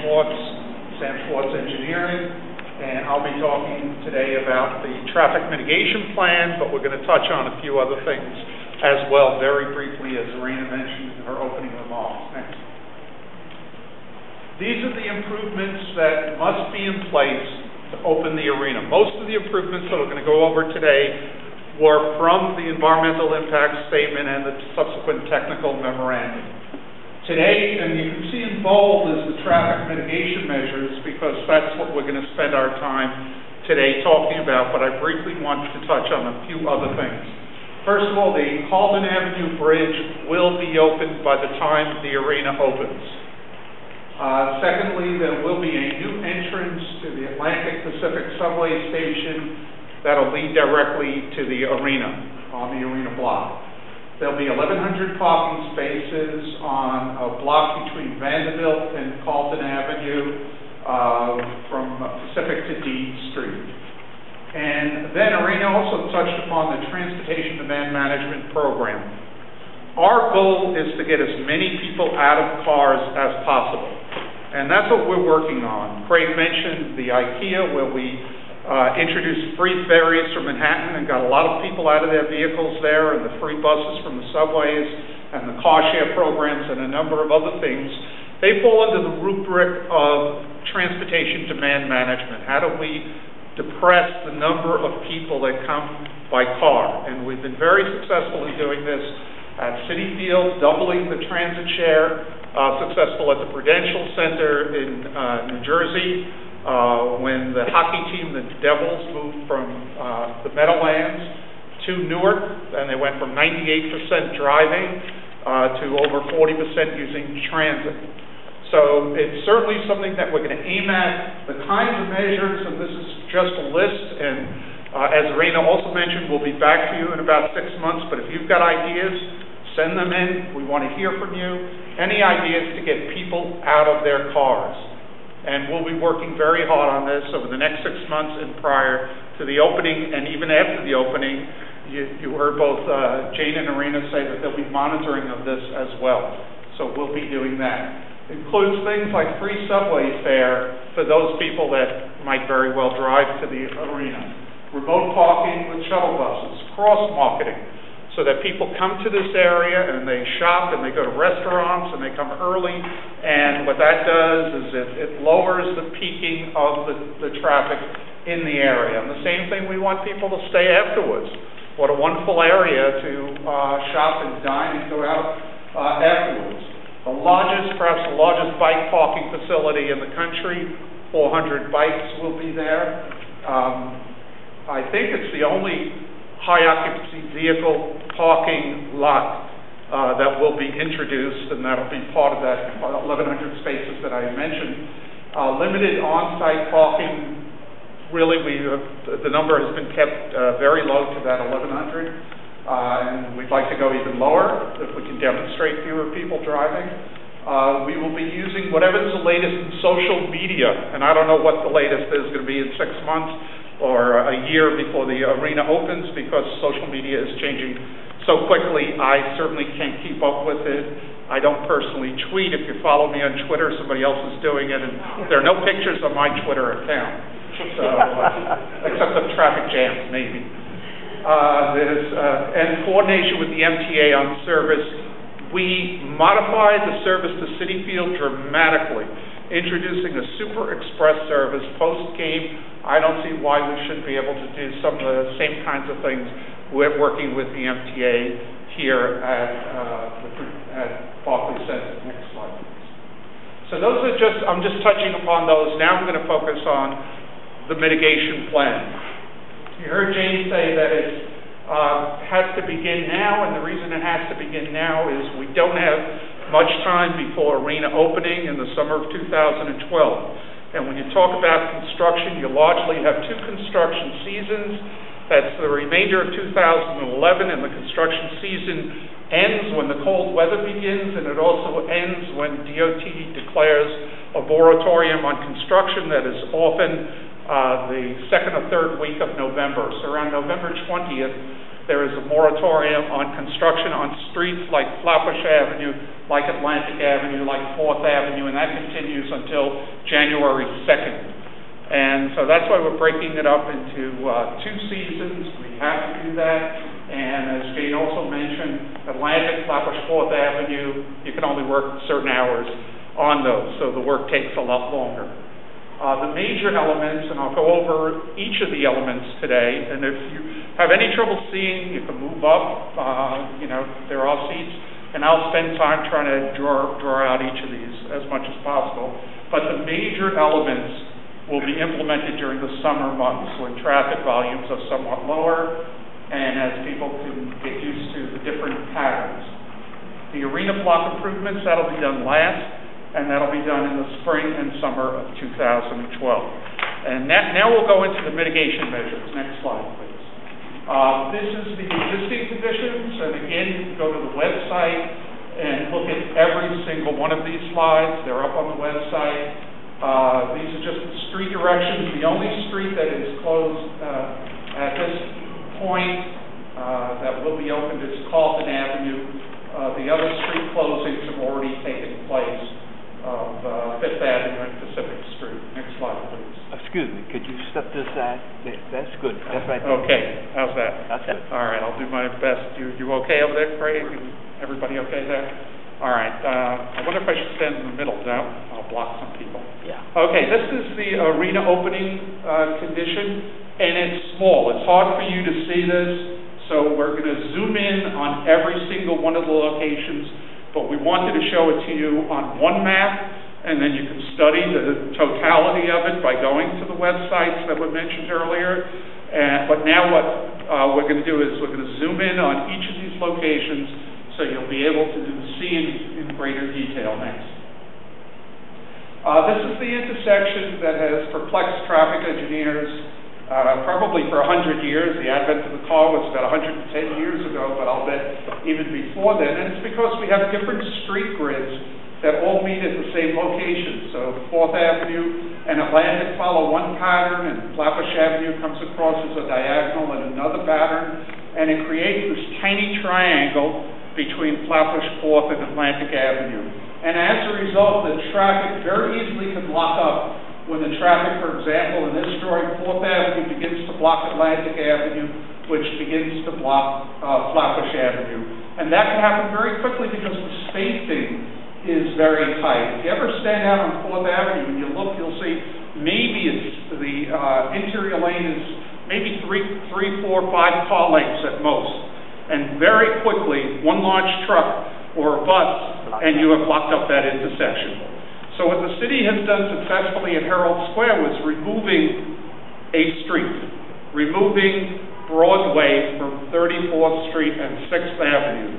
Schwartz Engineering, and I'll be talking today about the traffic mitigation plan, but we're going to touch on a few other things as well, very briefly, as Irina mentioned in her opening remarks. Next. These are the improvements that must be in place to open the arena. Most of the improvements that we're going to go over today were from the environmental impact statement and the subsequent technical memorandum. Today, and you can see in bold, is the traffic mitigation measures, because that's what we're going to spend our time today talking about, but I briefly want to touch on a few other things. First of all, the Halton Avenue Bridge will be opened by the time the arena opens. Secondly, there will be a new entrance to the Atlantic Pacific subway station that'll lead directly to the arena, on the arena block. There'll be 1,100 parking spaces on a block between Vanderbilt and Carlton Avenue from Pacific to D Street. And then Irina also touched upon the Transportation Demand Management Program. Our goal is to get as many people out of cars as possible. And that's what we're working on. Craig mentioned the IKEA, where we introduced free ferries from Manhattan and got a lot of people out of their vehicles there, and the free buses from the subways and the car share programs and a number of other things. They fall under the rubric of transportation demand management. How do we depress the number of people that come by car? And we've been very successful in doing this at Citi Field, doubling the transit share, successful at the Prudential Center in New Jersey, when the hockey team, the Devils, moved from the Meadowlands to Newark, and they went from 98% driving to over 40% using transit. So it's certainly something that we're going to aim at. The kinds of measures, and this is just a list, and as Irina also mentioned, we'll be back to you in about 6 months, but if you've got ideas, send them in. We want to hear from you. Any ideas to get people out of their cars? And we'll be working very hard on this over the next 6 months and prior to the opening, and even after the opening. You heard both Jane and Irina say that they'll be monitoring of this as well. So we'll be doing that. It includes things like free subway fare for those people that might very well drive to the arena. Remote parking with shuttle buses, cross-marketing, so that people come to this area and they shop and they go to restaurants and they come early, and what that does is it lowers the peaking of the traffic in the area. And the same thing, we want people to stay afterwards. What a wonderful area to shop and dine and go out afterwards. Perhaps the largest bike parking facility in the country. 400 bikes will be there. I think it's the only high occupancy vehicle parking lot that will be introduced, and that'll be part of that 1,100 spaces that I mentioned. Limited on-site parking. Really, the number has been kept very low to that 1,100, and we'd like to go even lower if we can demonstrate fewer people driving. We will be using whatever's the latest in social media, and I don't know what the latest is going to be in 6 months or a year before the arena opens, because social media is changing so quickly. I certainly can't keep up with it. I don't personally tweet. If you follow me on Twitter, somebody else is doing it, and there are no pictures on my Twitter account, so except of traffic jams, maybe. And coordination with the MTA on service. We modified the service to Citi Field dramatically, introducing a super express service post-game. I don't see why we shouldn't be able to do some of the same kinds of things we're working with the MTA here at Barclays Center. Next slide, please. So those are I'm just touching upon those. Now I'm going to focus on the mitigation plan. You heard Jane say that it has to begin now, and the reason it has to begin now is we don't have much time before arena opening in the summer of 2012. And when you talk about construction, you largely have two construction seasons. That's the remainder of 2011, and the construction season ends when the cold weather begins, and it also ends when DOT declares a moratorium on construction that is often the second or third week of November. So around November 20th, There is a moratorium on construction on streets like Flatbush Avenue, like Atlantic Avenue, like 4th Avenue, and that continues until January 2nd. And so that's why we're breaking it up into 2 seasons. We have to do that. And as Jane also mentioned, Atlantic, Flatbush, 4th Avenue, you can only work certain hours on those, so the work takes a lot longer. The major elements, and I'll go over each of the elements today, and if you have any trouble seeing, you can move up. There are seats, and I'll spend time trying to draw out each of these as much as possible. But the major elements will be implemented during the summer months when traffic volumes are somewhat lower and as people can get used to the different patterns. The arena block improvements, that'll be done last, and that'll be done in the spring and summer of 2012. And now we'll go into the mitigation measures. Next slide, please. This is the existing conditions, and again, you can go to the website and look at every single one of these slides. They're up on the website. These are just the street directions. The only street that is closed at this point that will be opened is Carlton Avenue. The other street closings have already taken place of 5th Avenue and Pacific Street. Next slide, please. Excuse me, could you step this side? That's good. That's right there. Okay, how's that? That's good. All right, I'll do my best. You okay over there, Craig? Everybody okay there? All right. I wonder if I should stand in the middle. No, I'll block some people. Yeah. Okay, this is the arena opening condition, and it's small. It's hard for you to see this, so we're going to zoom in on every single one of the locations, but we wanted to show it to you on one map, and then you can study the totality of it by going to the websites that were mentioned earlier. But now what we're going to do is we're going to zoom in on each of these locations so you'll be able to see in greater detail next. This is the intersection that has perplexed traffic engineers probably for 100 years. The advent of the car was about 110 years ago, but I'll bet even before then. And it's because we have different street grids that all meet at the same location. So 4th Avenue and Atlantic follow one pattern, and Flatbush Avenue comes across as a diagonal and another pattern, and it creates this tiny triangle between Flatbush 4th and Atlantic Avenue. And as a result, the traffic very easily can lock up when the traffic, for example, in this drawing, 4th Avenue begins to block Atlantic Avenue, which begins to block Flatbush Avenue. And that can happen very quickly because the spacing is very tight. If you ever stand out on 4th Avenue and you look, you'll see maybe it's the interior lane is maybe 3, 4, 5 car lengths at most. And very quickly, one large truck or a bus, and you have blocked up that intersection. So what the city has done successfully at Herald Square was removing a street, removing Broadway from 34th Street and 6th Avenue.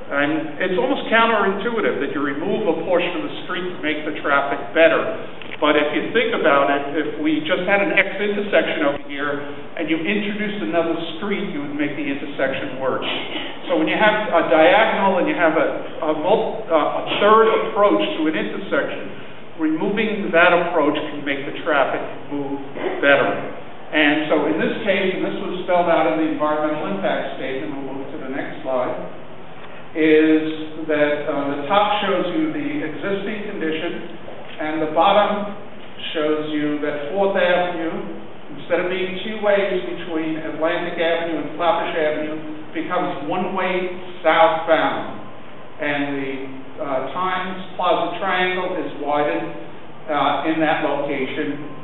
And it's almost counterintuitive that you remove a portion of the street to make the traffic better. But if you think about it, if we just had an X intersection over here and you introduced another street, you would make the intersection worse. So when you have a diagonal and you have a third approach to an intersection, removing that approach can make the traffic move better. And so in this case, and this was spelled out in the environmental impact statement, we'll move to the next slide, is that the top shows you the existing condition, and the bottom shows you that 4th Avenue, instead of being 2 ways between Atlantic Avenue and Flatbush Avenue, becomes 1-way southbound. And the Times Plaza Triangle is widened in that location.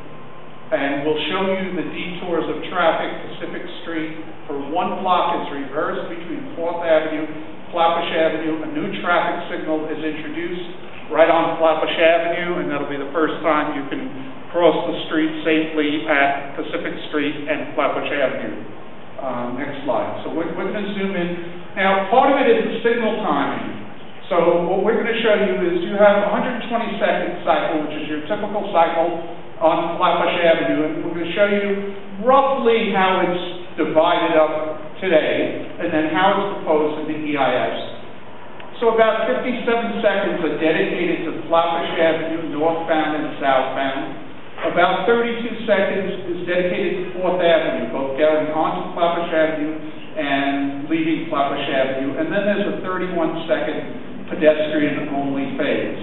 And we'll show you the detours of traffic. Pacific Street for 1 block is reversed between 4th Avenue, Flatbush Avenue. A new traffic signal is introduced right on Flatbush Avenue, and that'll be the first time you can cross the street safely at Pacific Street and Flatbush Avenue. Next slide. So we're going to zoom in. Now, part of it is the signal timing. So what we're going to show you is you have a 120-second cycle, which is your typical cycle on Flatbush Avenue, and we're going to show you roughly how it's divided up today, and then how it's proposed in the EIS. So about 57 seconds are dedicated to Flatbush Avenue, northbound and southbound. About 32 seconds is dedicated to 4th Avenue, both going onto Flatbush Avenue and leaving Flatbush Avenue. And then there's a 31-second pedestrian-only phase.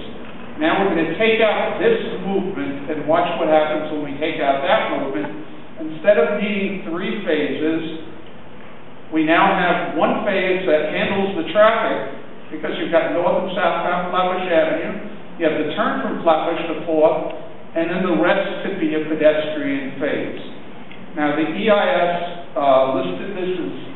Now we're going to take out this movement and watch what happens when we take out that movement. Instead of needing 3 phases, we now have one phase that handles the traffic because you've got north and southbound Flatbush Avenue. You have the turn from Flatbush to 4th, and then the rest could be a pedestrian phase. Now the EIS listed this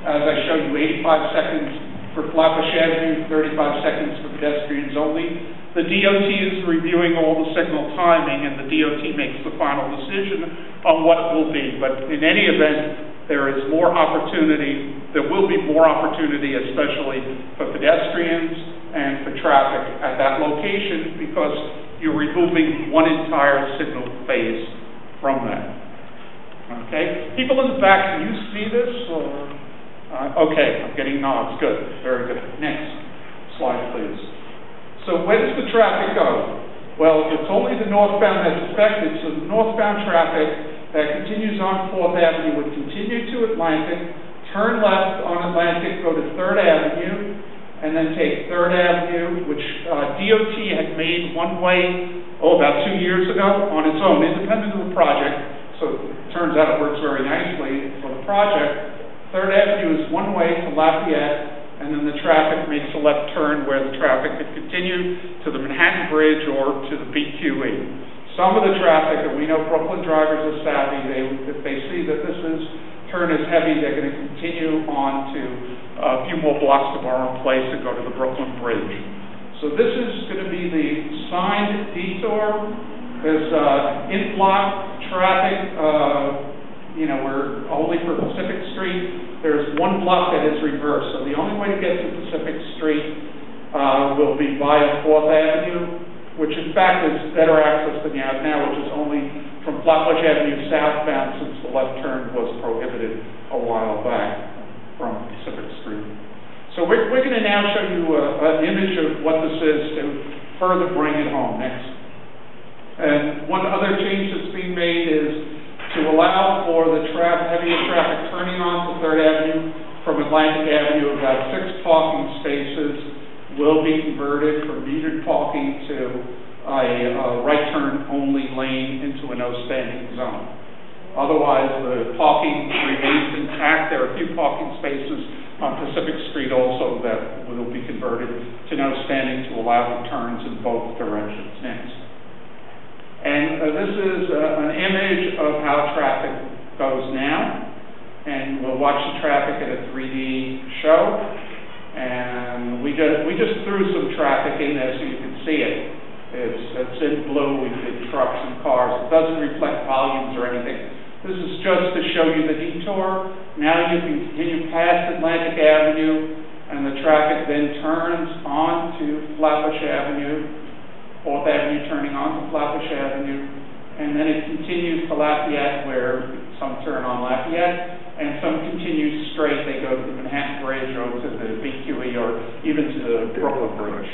as I showed you, 85 seconds for Flatbush Avenue, 35 seconds for pedestrians only. The DOT is reviewing all the signal timing, and the DOT makes the final decision on what it will be. But in any event, there is more opportunity. There will be more opportunity, especially for pedestrians and for traffic at that location, because you're removing one entire signal phase from that. Okay? People in the back, can you see this? Or, okay, I'm getting nods. Good. Very good. Next slide, please. So where does the traffic go? Well, it's only the northbound that's affected, so the northbound traffic that continues on 4th Avenue would continue to Atlantic, turn left on Atlantic, go to 3rd Avenue, and then take 3rd Avenue, which DOT had made one way, about 2 years ago on its own, independent of the project. So it turns out it works very nicely for the project. 3rd Avenue is one way to Lafayette, and then the traffic makes a left turn where the traffic could continue to the Manhattan Bridge or to the BQE. Some of the traffic, and we know Brooklyn drivers are savvy, if they see that this turn is heavy, they're going to continue on to a few more blocks to Barham Place and go to the Brooklyn Bridge. So this is going to be the signed detour. There's in-block traffic, we're only for Pacific Street. There's one block that is reversed, so the only way to get to Pacific Street will be via 4th Avenue, which in fact is better access than you have now, which is only from Flatbush Avenue southbound, since the left turn was prohibited a while back from Pacific Street. So we're going to now show you an image of what this is to further bring it home. Next. And one other change that's being made is to allow for the heavier traffic turning onto 3rd Avenue from Atlantic Avenue. About 6 parking spaces will be converted from metered parking to a right turn only lane into a no standing zone. Otherwise, the parking remains intact. There are a few parking spaces on Pacific Street also that will be converted to no standing to allow the turns in both directions. Next. And this is an image of how traffic goes now. And we'll watch the traffic at a 3D show. And we just threw some traffic in there so you can see it. It's in blue. We did trucks and cars. It doesn't reflect volumes or anything. This is just to show you the detour. Now you can continue past Atlantic Avenue, and the traffic then turns onto Flatbush Avenue. 4th Avenue turning onto Flatbush Avenue, and then it continues to Lafayette, where some turn on Lafayette, and some continue straight. They go to the Manhattan Bridge or to the BQE or even to the Brooklyn Bridge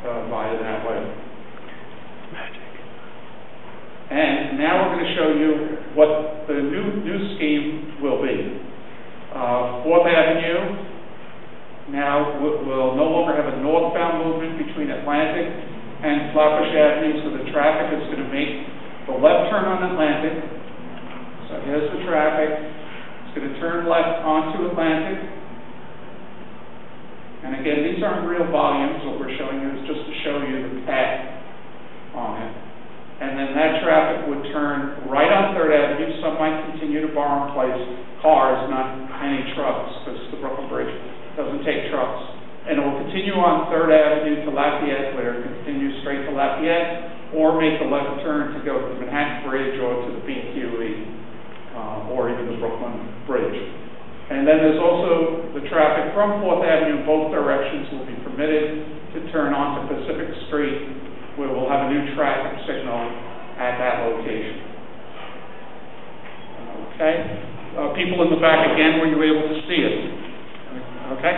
via that way. And now we're going to show you what the new scheme will be. 4th Avenue now will no longer have a northbound movement between Atlantic and Flatbush Avenue, so the traffic is going to make the left turn on Atlantic. So here's the traffic. It's going to turn left onto Atlantic. And again, these aren't real volumes. What we're showing you is just to show you the path on it. And then that traffic would turn right on 3rd Avenue. Some might continue to Barham Place. Cars, not any trucks, because the Brooklyn Bridge doesn't take trucks. And it will continue on 3rd Avenue to Lafayette, where it continues straight to Lafayette, or make a left turn to go to the Manhattan Bridge or to the BQE, or even the Brooklyn Bridge. And then there's also the traffic from 4th Avenue in both directions will be permitted to turn onto Pacific Street, where we'll have a new traffic signal at that location. Okay? People in the back again, were you able to see it? Okay?